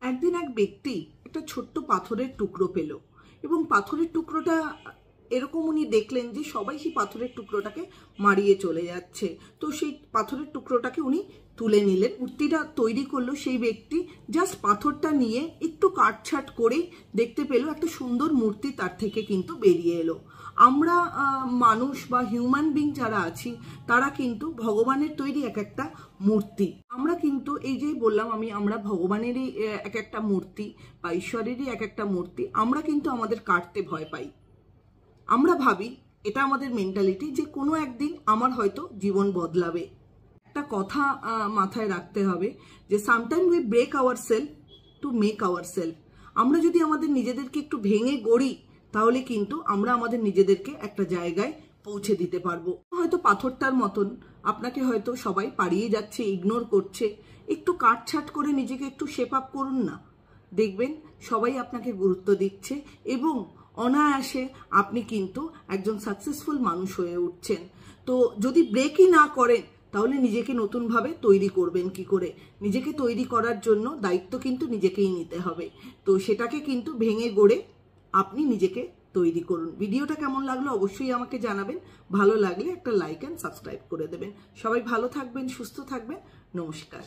একদিন এক ব্যক্তি একটা ছোট্ট পাথরের টুকরো পেল এবং পাথরের টুকরোটা এরকম উনি দেখলেন যে সবাই সেই পাথরের টুকরোটাকে মারিয়ে চলে যাচ্ছে। তো সেই পাথরের টুকরোটাকে উনি তুলে নিলেন। মূর্তিটা তৈরি করলো সেই ব্যক্তি, জাস্ট পাথরটা নিয়ে একটু কাটছাট করে দেখতে পেল একটা সুন্দর মূর্তি তার থেকে কিন্তু বেরিয়ে এলো। আমরা মানুষ বা হিউম্যান বিং যারা আছি তারা কিন্তু ভগবানের তৈরি এক একটা মূর্তি। আমরা কিন্তু এই যে বললাম আমরা ভগবানেরই এক একটা মূর্তি বা ঈশ্বরেরই এক একটা মূর্তি। আমরা কিন্তু আমাদের কাটতে ভয় পাই। আমরা ভাবি, এটা আমাদের মেন্টালিটি, যে কোনো একদিন আমার হয়তো জীবন বদলাবে। একটা কথা মাথায় রাখতে হবে যে sometime we break our self to make our self. আমরা যদি আমাদের নিজেদেরকে একটু ভেঙে গড়ি তাহলে কিন্তু আমরা আমাদের নিজেদেরকে একটা জায়গায় পৌঁছে দিতে পারবো। হয়তো পাথরটার মতন আপনাকে হয়তো সবাই পাড়িয়ে যাচ্ছে, ইগনোর করছে। একটু কাটছাট করে নিজেকে একটু শেপ আপ করুন না, দেখবেন সবাই আপনাকে গুরুত্ব দিচ্ছে এবং অনায়াসে আপনি কিন্তু একজন সাকসেসফুল মানুষ হয়ে উঠছেন। তো যদি ব্রেকই না করেন তাহলে নিজেকে নতুনভাবে তৈরি করবেন কি করে? নিজেকে তৈরি করার জন্য দায়িত্ব কিন্তু নিজেকেই নিতে হবে। তো সেটাকে কিন্তু ভেঙে গড়ে আপনি নিজেকে তৈরি করুন। ভিডিওটা কেমন লাগলো অবশ্যই আমাকে জানাবেন। ভালো লাগলে একটা লাইক অ্যান্ড সাবস্ক্রাইব করে দেবেন। সবাই ভালো থাকবেন, সুস্থ থাকবেন। নমস্কার।